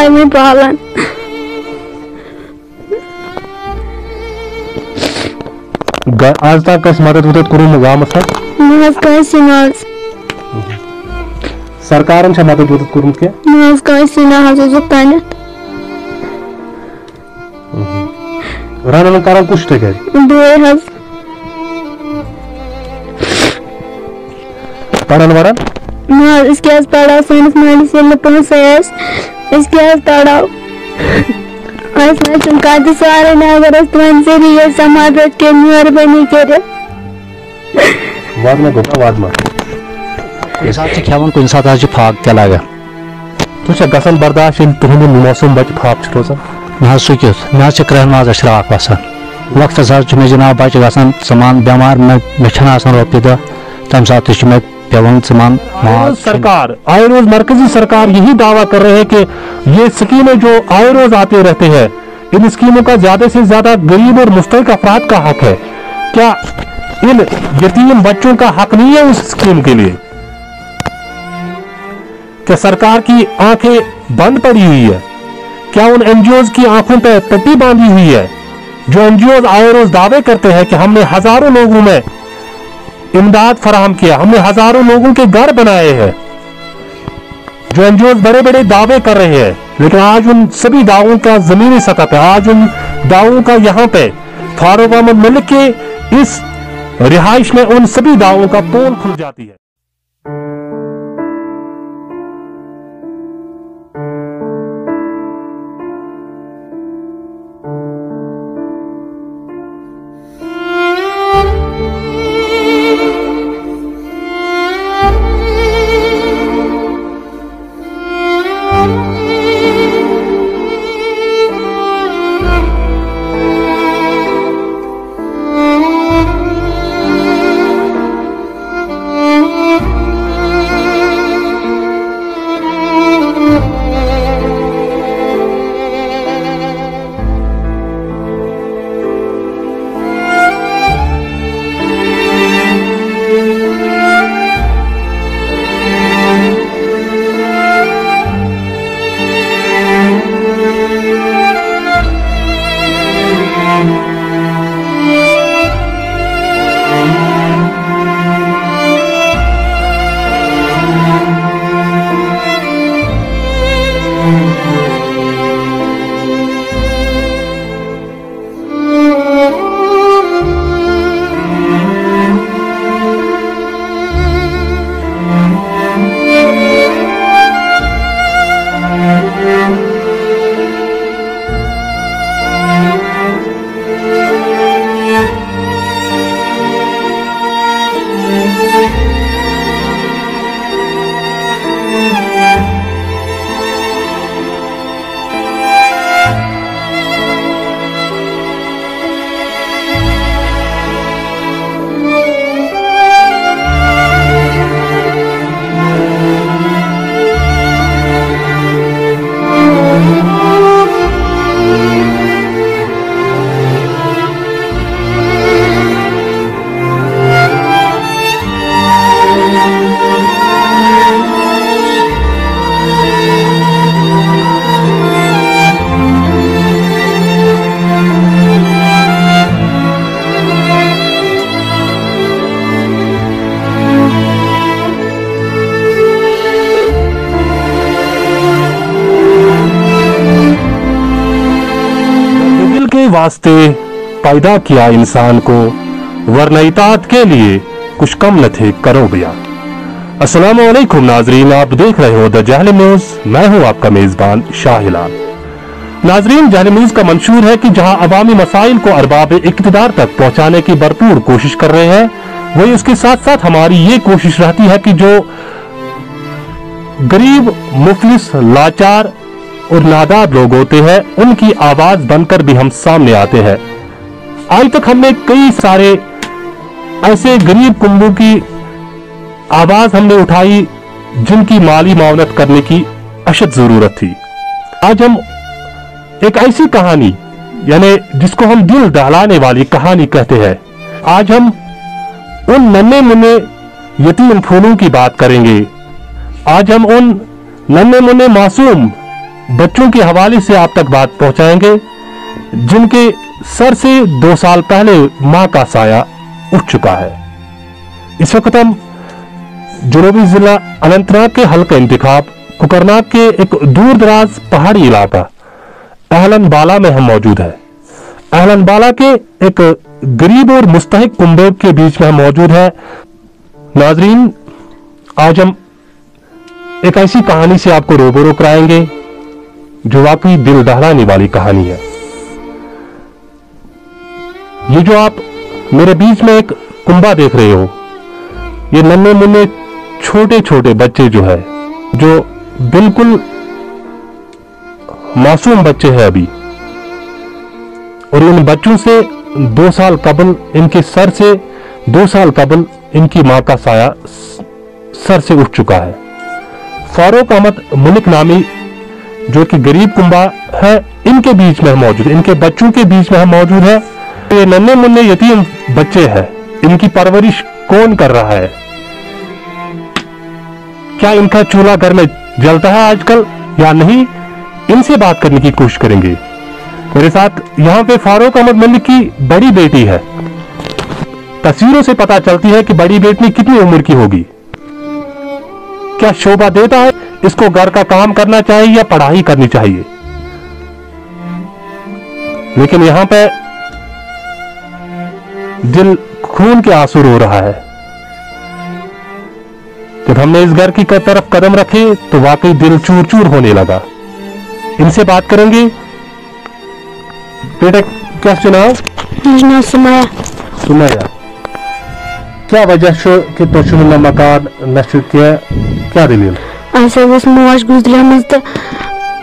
में पालन आज तक मदद वदद कोर गाँव सरकार मदद वदद कोर्मुत रन करान कुछ पढ़न वरन पढ़ो सानिस मालिस पढ़ो सारे अगर ज़रिए मदद के मेहरबानी कर खेवान कुछ सात फाक क्या लगा तुम गसन बर्दाश्त तुहद मौसम बच फाक रोजान ना सुकित मे क्रहन माज अशराक वसान वक्त मे जनाब बच ग समान बेमार मे रोपये दह तम सात मे पेवन समान सरकार आए रोज मरकजी सरकार यही दावा कर रहे हैं कि ये स्कीमें जो आए रोज आते रहते हैं इन स्कीमों का ज्यादा से ज्यादा गरीब और मुस्तहिक अफराद का हक है। क्या इन यतीम बच्चों का हक नहीं है उस स्कीम के लिए? क्या सरकार की आंखें बंद पड़ी हुई है? क्या उन एनजीओज की आंखों पर पट्टी बांधी हुई है? जो एनजीओज आए रोज दावे करते हैं कि हमने हजारों लोगों में इमदाद फराहम किया, हमने हजारों लोगों के घर बनाए हैं, जो एनजीओज बड़े बड़े दावे कर रहे हैं, लेकिन आज उन सभी दावों का जमीनी सतह पे, आज उन दावों का यहाँ पे फारूक अहमद मलिक के इस रिहाइश में उन सभी दावों का पोल खुल जाती है। वास्ते पैदा किया इंसान को, वरना इताअत के लिए कुछ कम न थे करो बया। अस्सलाम वालेकुम नाजरीन, आप देख रहे हो द जाहलिम न्यूज। मैं हूं आपका मेजबान शाहिलाल। नाजरीन, जाहलिम न्यूज का मंशूर है कि जहां अवामी मसाइल को अरबाब इक्तिदार तक पहुंचाने की भरपूर कोशिश कर रहे हैं, वही उसके साथ साथ हमारी ये कोशिश रहती है कि जो गरीब, मुफलिस, लाचार और नादार लोग होते हैं, उनकी आवाज बनकर भी हम सामने आते हैं। आज तक हमने कई सारे ऐसे गरीब कुंबों की आवाज हमने उठाई जिनकी माली मावनत करने की अशद जरूरत थी। आज हम एक ऐसी कहानी, यानी जिसको हम दिल दहलाने वाली कहानी कहते हैं, आज हम उन नन्हे मुन्ने यतीम फूलों की बात करेंगे। आज हम उन नन्हे मुन्ने मासूम बच्चों के हवाले से आप तक बात पहुंचाएंगे जिनके सर से 2 साल पहले मां का साया उठ चुका है। इस वक्त हम जनूबी जिला अनंतनाग के हल्का इंतखाब कुकरनाग के एक दूर दराज पहाड़ी इलाका अहलन बाला में हम मौजूद है। अहलन बाला के एक गरीब और मुस्तहिक कुंबे के बीच में हम मौजूद है। नाजरीन, आज हम एक ऐसी कहानी से आपको रूबरू कराएंगे जो वाकई दिल दहलाने वाली कहानी है। ये जो आप मेरे बीच में एक कुंबा देख रहे हो, ये नन्हे मुन्ने छोटे छोटे बच्चे जो है, जो बिल्कुल मासूम बच्चे हैं अभी, और इन बच्चों से 2 साल कबल, इनके सर से 2 साल कबल इनकी मां का साया सर से उठ चुका है। फारूक अहमद मुलिक नामी जो कि गरीब कुंबा है, इनके बीच में हम मौजूद, इनके बच्चों के बीच में हम मौजूद है। ये नन्हे मुन्ने यतीम बच्चे हैं, इनकी परवरिश कौन कर रहा है? क्या इनका चूल्हा घर में जलता है आजकल या नहीं? इनसे बात करने की कोशिश करेंगे। मेरे साथ यहाँ पे फारूक अहमद मुलिक की बड़ी बेटी है। तस्वीरों से पता चलती है कि बड़ी बेटी कितनी उम्र की होगी। क्या शोभा देता है इसको घर का काम करना चाहिए या पढ़ाई करनी चाहिए? लेकिन यहां पे दिल खून के आंसू रो रहा है। जब हमने इस घर की तरफ कदम रखे तो वाकई दिल चूर चूर होने लगा। इनसे बात करेंगे। बेटा, क्या सुनाओ? सुमाया। सुमाया, क्या वजह छो कि तुम मकान नशर किया? क्या दलील? मोज गुजर तो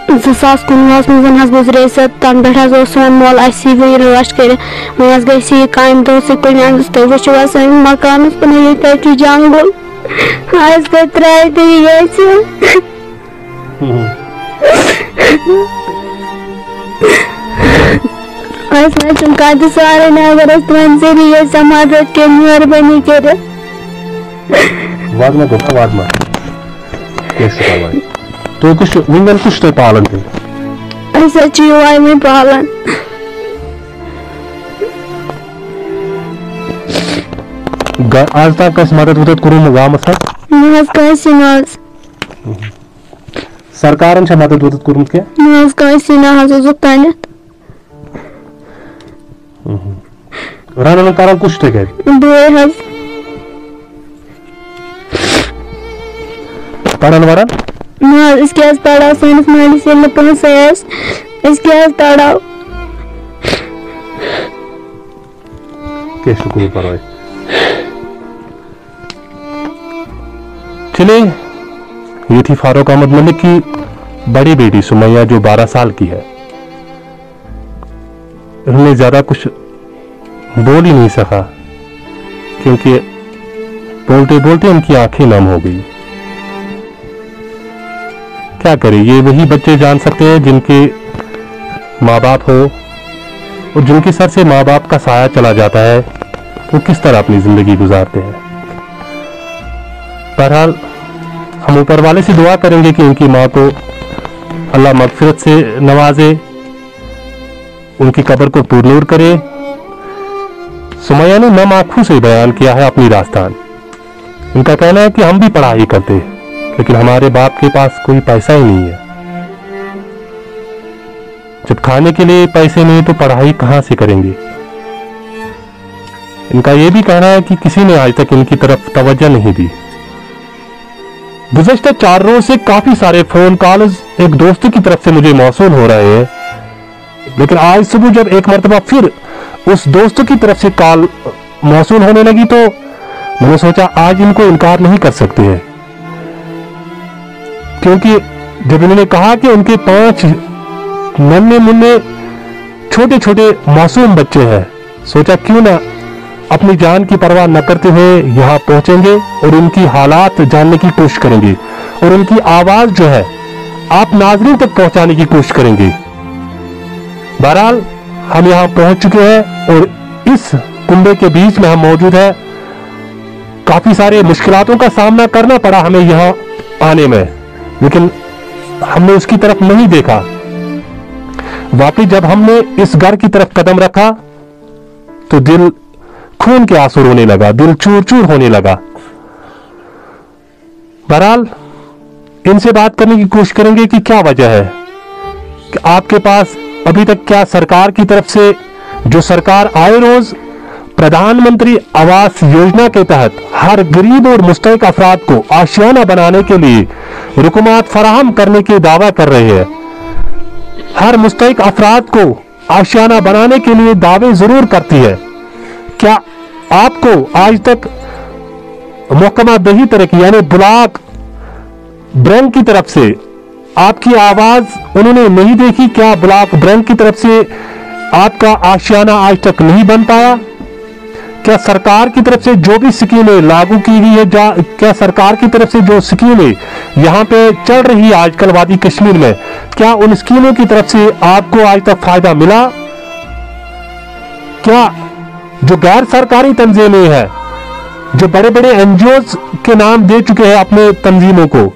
2019 मज गुजरे तन पे सोन मोल रश कर गई काम दो कुन तो वो सन मकान पे जंगल त्रा तुम कद सारे अगर तुम जरिए समाज के मेहरबानी कर तो कुछ विंगन कुछ तो पालन ऐसा चीज में पालन आज तक कस मदद करूँ गाँव सरकार मदद करूँ क्या रन कर कुछ पढ़न वरन इसके पढ़ा सानस मालिस इसके पढ़ाओ के शुक्र पर चले। ये थी फारूक अहमद मुलिक की बड़ी बेटी सुमैया जो 12 साल की है। उन्होंने ज्यादा कुछ बोल ही नहीं सका क्योंकि बोलते बोलते उनकी आंखें नम हो गई। क्या करें, ये वही बच्चे जान सकते हैं जिनके माँ बाप हो और जिनके सर से माँ बाप का साया चला जाता है, वो किस तरह अपनी जिंदगी गुजारते हैं। बहरहाल हम ऊपर वाले से दुआ करेंगे कि उनकी माँ को अल्लाह मगफिरत से नवाजे, उनकी कब्र को पुरनूर करे। सुमैया ने नम आंखों से बयान किया है अपनी दास्तान। उनका कहना है कि हम भी पढ़ाई करते लेकिन हमारे बाप के पास कोई पैसा ही नहीं है। जब खाने के लिए पैसे नहीं तो पढ़ाई कहां से करेंगे। इनका यह भी कहना है कि किसी ने आज तक इनकी तरफ तवज्जो नहीं दी। गुज़श्ता 4 रोज से काफी सारे फोन कॉल्स एक दोस्त की तरफ से मुझे मौसूल हो रहे हैं, लेकिन आज सुबह जब एक मरतबा फिर उस दोस्त की तरफ से कॉल मौसूल होने लगी तो मैंने सोचा आज इनको इनकार नहीं कर सकते हैं, क्योंकि जब इन्होंने कहा कि उनके 5 नन्हे मुन्ने छोटे छोटे मासूम बच्चे हैं, सोचा क्यों ना अपनी जान की परवाह न करते हुए यहाँ पहुंचेंगे और उनकी हालात जानने की कोशिश करेंगे और उनकी आवाज जो है आप नाज़रीन तक पहुंचाने की कोशिश करेंगे। बहरहाल हम यहाँ पहुंच चुके हैं और इस कुंबे के बीच में हम मौजूद है। काफी सारे मुश्किलातों का सामना करना पड़ा हमें यहाँ आने में, लेकिन हमने उसकी तरफ नहीं देखा। वाकई जब हमने इस घर की तरफ कदम रखा तो दिल खून के आंसू रोने लगा, दिल चूर चूर होने लगा। बहरहाल इनसे बात करने की कोशिश करेंगे कि क्या वजह है कि आपके पास अभी तक क्या सरकार की तरफ से, जो सरकार आए रोज प्रधानमंत्री आवास योजना के तहत हर गरीब और मुस्तहिक अफराद को आशियाना बनाने के लिए रुकमात फराहम करने के दावा कर रहे हैं। हर मुस्तहिक अफराद को आशियाना बनाने के लिए दावे जरूर करती है। क्या आपको आज तक महकमा दही तरक्की यानी ब्लॉक बैंक की तरफ से आपकी आवाज उन्होंने नहीं देखी? क्या ब्लॉक बैंक की तरफ से आपका आशियाना आज तक नहीं बन पाया? क्या सरकार की तरफ से जो भी स्कीमें लागू की गई है, क्या सरकार की तरफ से जो स्कीमें यहाँ पे चल रही है आजकल वादी कश्मीर में, क्या उन स्कीमों की तरफ से आपको आज तक फायदा मिला? क्या जो गैर सरकारी तंजीमें हैं, जो बड़े बड़े एनजीओज के नाम दे चुके हैं अपने तंजीमों को,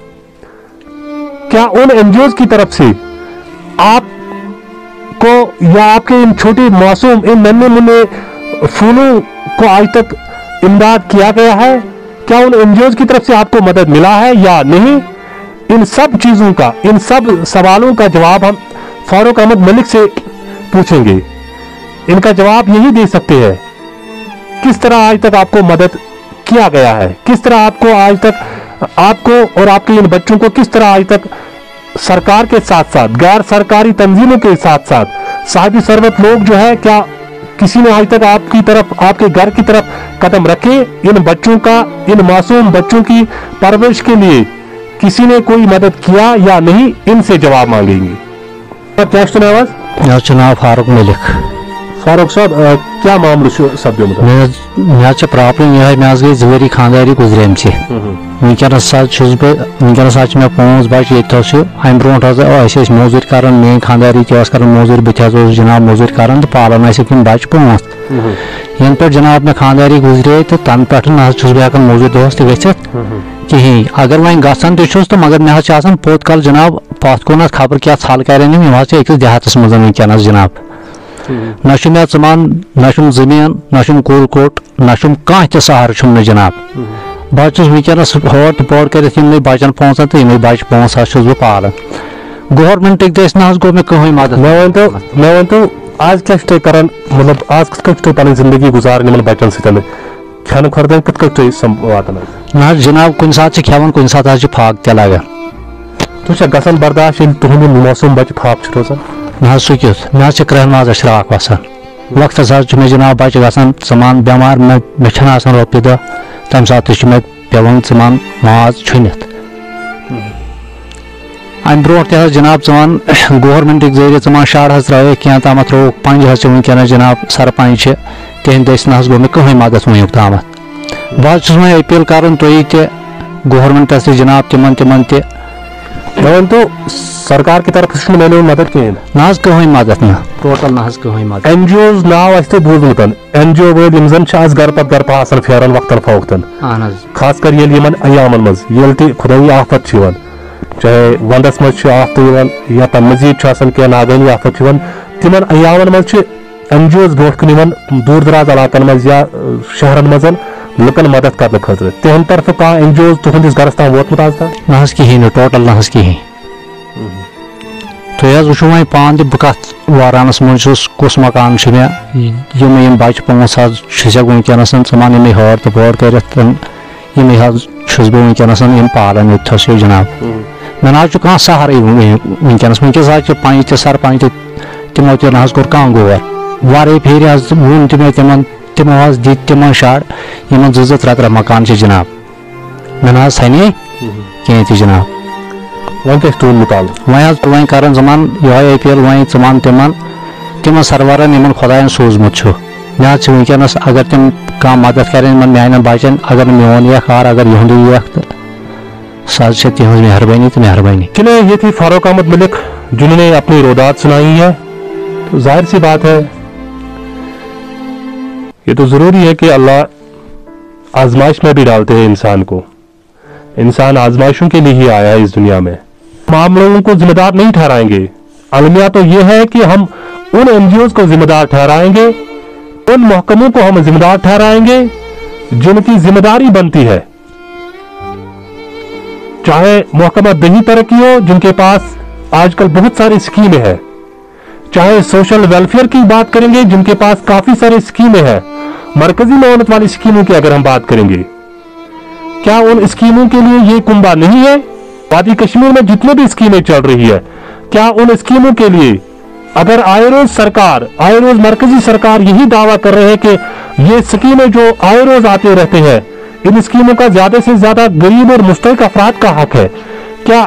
क्या उन एनजीओज की तरफ से आपको या आपके इन छोटे मासूम इन नन्हे मुन्ने फूलों को आज तक इमदाद किया गया है? क्या उन एनजीओज की तरफ से आपको मदद मिला है या नहीं? इन सब चीजों का, इन सब सवालों का जवाब हम फारूक अहमद मलिक से पूछेंगे। इनका जवाब यही दे सकते हैं किस तरह आज तक आपको मदद किया गया है, किस तरह आपको आज तक, आपको और आपके इन बच्चों को किस तरह आज तक सरकार के साथ साथ गैर सरकारी तंजीमों के साथ साथ साहिब सरवत लोग जो है, क्या किसी ने आज तक आपकी तरफ, आपके घर की तरफ कदम रखे? इन बच्चों का, इन मासूम बच्चों की परवरिश के लिए किसी ने कोई मदद किया या नहीं? इनसे जवाब मांगेंगे। क्या नाम? चुनाव फारूक मलिक। फारूक साहब, क्या मामला सपदो? मे प्रॉब्लम यह मे गई 2 वरी खानदारी गुजरेम वनस मे 5 बच्चे ये अम ब्रोह मोजूर कर मे खानदारी कर मोजूर बस जनाब मोजूर कर तो पालान तम बच्चे 5 इन पे जनाब मे खानदारी गुजरे तो तन पे बहन मोजूर दोस तथ कहीं अगर वन गसान तो मगर मे पोत कल जनाब पथ कुन खबर क्या छल कर अकिस देहातस मज वनस जनाब ना मे मान ना जमीन ना कुल कोट ना कह तहार जनाब बस वनस हर तो पोट कर बचन 5 तो ये बच्चे 5 बह पालान गवर्नमेंट ना गो मे कहीं मदद। मे वो आज क्या कर, मतलब आज कत पे जिंदगी गुजारन इन बच्चन सतन खान खुर्दन कत वातान? ना जनाब कुछ सात खेवान कुछ सात फाक त लगान। तुम गसान बर्दाश्त तुहद मौसम बच्चे फाक रोजान? ना सो मे क्रहन माज अशराक वसान वक्त मे जनाब बच्चे गसान मान बेमार मे रोपये दह तम सात मे पेवान मान माज छुनित अम ब्रो जनाब मान गवर्नमेंट जरिए मान शाड़ त्रो क्या तम त्रो पंज वनस जनाब सरपंच तिहद ना गो मे कहीं मदद वनुक तम बस वो अपील कर गवर्नमेंटस जनाब तिमन तिमन तो सरकार की तरफ से मैंने मदद कहीं ना कहीं मदद ना टोटल ना कहीं मदद। एनजीओज नाव बूजमुत एनजीओ वल आज घर पर फेरान वक्तन फवक्तन खास कर अयामन मज खुदाई आफत चाहे वंदस मज आफत या तम मजीद क्या नागनी आफत तिमन अयामन मज एनजीओज ब्रोह कन दूर दराज इलाकन मज या शहरन मज लुकन मदद करने खतर तिहद तरफ कह एनजीओ तुहंदिस गरस ताम वोतमुत आज तक? ना कहीं टोटल ना कहीं। तुम वो वो पान बह कत वारानस मज कुस मकान मे बच्चे 5 वनस मान हर तो पोर कर बह वनस पालान ये जनाब मे ना कह सहारे वनस वनस 5 सरपंच तमो ना कोर कह गौर वारे फेर वोन मे तमो दित तमो शाड़ इन 2-3 मकान जनाब मे ना सने कह जनाब वन कर मान ये अपील वन मान तिमन सरवरन इन खुदायन सोजमुत मे वनस अगर तम कह मदद कर मान बचन अगर मोन यख आर अगर यहद यख तो सह तिहज मेहरबानी तो मेहरबानी। चलिए ये थी फारूक अहमद मलिक जिन्होंने अपनी रोदात सुनाई है। तो जाहिर सी बात है ये तो जरूरी है कि अल्लाह आजमाइश में भी डालते हैं इंसान को। इंसान आजमाइशों के लिए ही आया है इस दुनिया में। हम लोगों को जिम्मेदार नहीं ठहराएंगे। अलमिया तो ये है कि हम उन एनजीओ को जिम्मेदार ठहराएंगे, उन महकमों को हम जिम्मेदार ठहराएंगे जिनकी जिम्मेदारी बनती है, चाहे महकमा दही तरक्की हो जिनके पास आजकल बहुत सारी स्कीमें हैं, चाहे सोशल वेलफेयर की बात करेंगे जिनके पास काफी सारी स्कीमें हैं, मरकजी मानत वाली स्कीमों की अगर हम बात करेंगे, क्या उन स्कीमों के लिए ये कुंबा नहीं है? वादी कश्मीर में जितने भी स्कीमें चल रही है, क्या उन स्कीमों के लिए अगर आए रोज सरकार, आए रोज मरकजी सरकार यही दावा कर रहे हैं कि ये स्कीमें जो आए रोज आते रहते हैं, इन स्कीमों का ज्यादा से ज्यादा गरीब और मुस्तहिक अफराद का हक है, क्या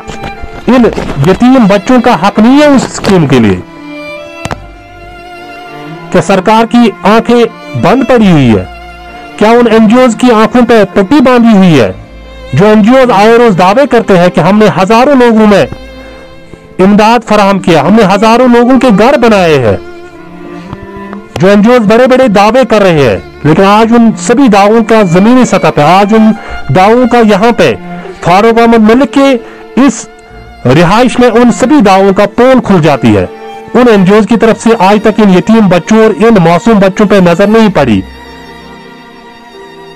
इन यतीम बच्चों का हक नहीं है उस स्कीम के लिए? क्या सरकार की आंखें बंद पड़ी हुई है? क्या उन एनजीओज की आंखों पर पट्टी बांधी हुई है? जो एनजीओज आए रोज दावे करते हैं कि हमने हजारों लोगों में इमदाद फराहम किया, हमने हजारों लोगों के घर बनाए हैं, जो एनजीओज बड़े बड़े दावे कर रहे हैं, लेकिन आज उन सभी दावों का जमीनी सतह पर, आज उन दावों का यहाँ पे फारूक अहमद मलिक के इस रिहाइश में उन सभी दावों का पोल खुल जाती है। उन एनजीओज की तरफ से आज तक इन यतीम बच्चों और इन मासूम बच्चों पर नजर नहीं पड़ी।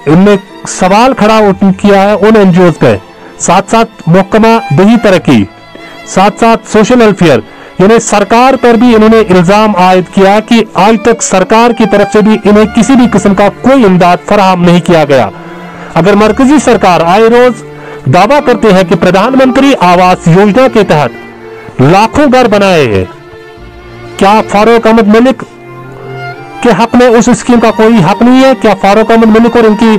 इनने सवाल खड़ा किया है उन एनजीओज पे, साथ साथ महकमा दही तरक्की, साथ साथ सोशल वेलफेयर, यानी सरकार पर भी इन्होंने इल्जाम आयद किया कि आज तक सरकार की तरफ से भी इन्हें किसी भी किस्म का कोई इमदाद फराहम नहीं किया गया। अगर मरकजी सरकार आए रोज दावा करते हैं कि प्रधानमंत्री आवास योजना के तहत लाखों घर बनाए हैं, क्या फारूक अहमद मलिक के हक में उस स्कीम का कोई हक नहीं है? क्या फारूक अहमद मलिक और इनकी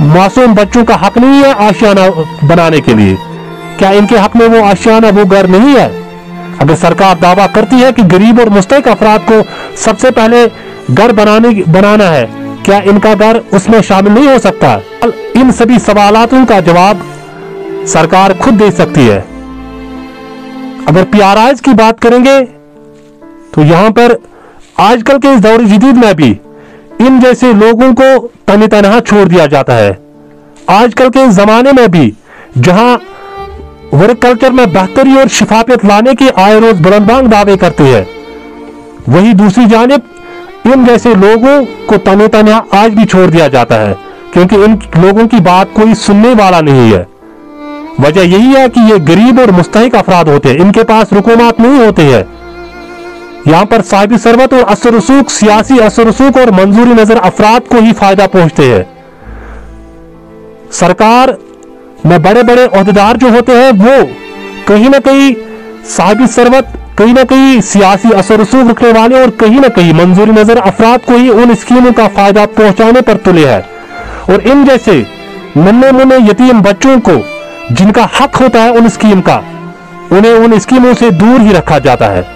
मासूम बच्चों का हक नहीं है आशियाना बनाने के लिए? क्या इनके हक में वो आशियाना, वो घर नहीं है? अगर सरकार दावा करती है कि गरीब और मुस्तहिक अफराद को सबसे पहले घर बनाना है, क्या इनका घर उसमें शामिल नहीं हो सकता? इन सभी सवालों का जवाब सरकार खुद दे सकती है। अगर पीआरआईज की बात करेंगे तो यहां पर आजकल के इस दौर जदीद में भी इन जैसे लोगों को तने तनहा छोड़ दिया जाता है। आजकल के इस जमाने में भी जहां वर्क कल्चर में बेहतरी और शिफाफियत लाने के आए रोज बुलंदबांग दावे करते हैं, वही दूसरी जानिब इन जैसे लोगों को तने तनहा आज भी छोड़ दिया जाता है, क्योंकि इन लोगों की बात कोई सुनने वाला नहीं है। वजह यही है कि ये गरीब और मुस्तहिक अफराद होते हैं, इनके पास रुकूमात नहीं होते हैं। यहाँ पर साहिब सरवत और असर रसूख, सियासी असर रसूख और मंजूरी नजर अफराद को ही फायदा पहुंचते हैं। सरकार में बड़े बड़े ओहदेदार जो होते हैं वो कहीं ना कहीं साहिब सरवत, कहीं ना कहीं सियासी असर रसूख रखने वाले और कहीं ना कहीं मंजूरी नजर अफराद को ही उन स्कीमों का फायदा पहुंचाने पर तुले हैं। और इन जैसे नन्हे मुन्ने यतीम बच्चों को जिनका हक होता है उन स्कीम का, उन्हें उन स्कीमों से दूर ही रखा जाता है।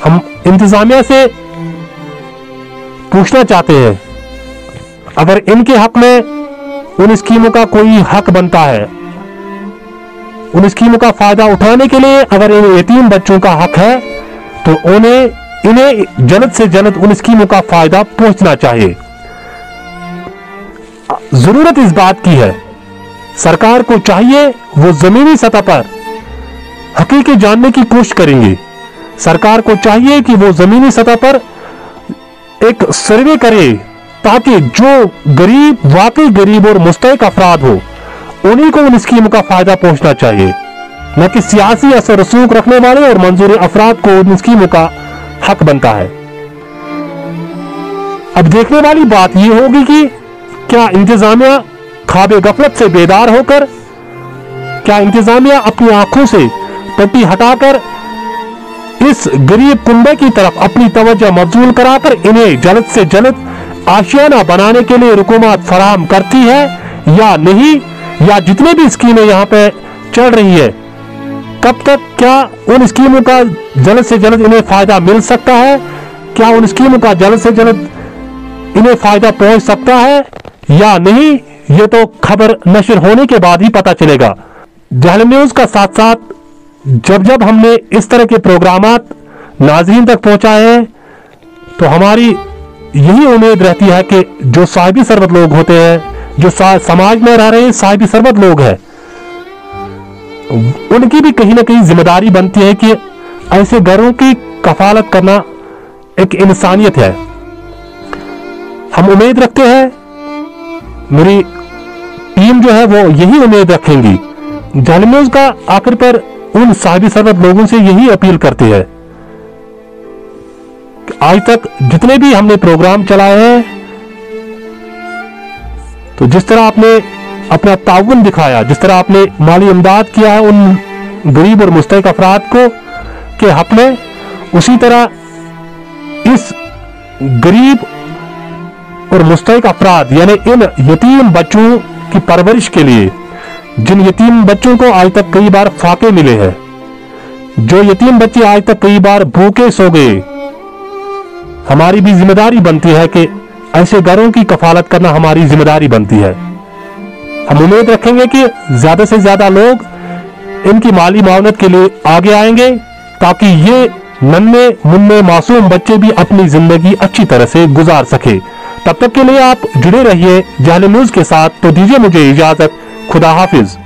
हम इंतजामिया से पूछना चाहते हैं, अगर इनके हक में उन स्कीमों का कोई हक बनता है, उन स्कीमों का फायदा उठाने के लिए अगर इन यतीम बच्चों का हक है, तो इन्हें जल्द से जल्द उन स्कीमों का फायदा पहुंचना चाहिए। जरूरत इस बात की है, सरकार को चाहिए वो जमीनी सतह पर हकीकत जानने की कोशिश करेंगे। सरकार को चाहिए कि वो जमीनी सतह पर एक सर्वे करे, ताकि जो गरीब, वाकई गरीब और मुस्तहिक अफराद हो, उन्हीं को उन स्कीमों का फायदा पहुंचना चाहिए, न कि सियासी असर रसूख रखने वाले और मंजूरी अफराद को उन स्कीमों का हक बनता है। अब देखने वाली बात यह होगी कि क्या इंतजामिया ख्वाबे गफलत से बेदार होकर, क्या इंतजामिया अपनी आंखों से पट्टी हटाकर इस गरीब कुंबे की तरफ अपनी तवज्जो मबजूल कराकर इन्हें जल्द से जल्द आशियाना बनाने के लिए रुकूमत फराहम करती है या नहीं, या जितने भी स्कीमें यहाँ पे चल रही है, कब तक क्या उन स्कीमों का जल्द से जल्द इन्हें फायदा मिल सकता है? क्या उन स्कीमों का जल्द से जल्द इन्हें फायदा पहुंच सकता है या नहीं? ये तो खबर नशर होने के बाद ही पता चलेगा। जहलम न्यूज का साथ साथ जब हमने इस तरह के प्रोग्रामात नाज़रीन तक पहुंचाए हैं, तो हमारी यही उम्मीद रहती है कि जो साहिबी सरवत लोग होते हैं, जो समाज में रह रहे साहिबी सरवत लोग हैं, उनकी भी कहीं ना कहीं जिम्मेदारी बनती है कि ऐसे घरों की कफालत करना एक इंसानियत है। हम उम्मीद रखते हैं, मेरी टीम जो है वो यही उम्मीद रखेंगी। जालिम न्यूज़ का आखिर पर उन साहिब सरवत लोगों से यही अपील करती है, आज तक जितने भी हमने प्रोग्राम चलाए हैं, तो जिस तरह आपने अपना ताउन दिखाया, जिस तरह आपने माली इमदाद किया है उन गरीब और मुस्तहिक अफराद को के हक में, उसी तरह इस गरीब और मुस्तहिक अफराद यानी इन यतीम बच्चों की परवरिश के लिए, जिन यतीम बच्चों को आज तक कई बार फाके मिले हैं, जो यतीम बच्चे आज तक कई बार भूखे सो गए, हमारी भी जिम्मेदारी बनती है कि ऐसे घरों की कफालत करना हमारी जिम्मेदारी बनती है। हम उम्मीद रखेंगे कि ज्यादा से ज्यादा लोग इनकी माली मावनत के लिए आगे आएंगे, ताकि ये नन्हे मुन्ने मासूम बच्चे भी अपनी जिंदगी अच्छी तरह से गुजार सके। तब तक के लिए आप जुड़े रहिए जालिम न्यूज़ के साथ। तो दीजिए मुझे इजाजत, खुदा हाफिज।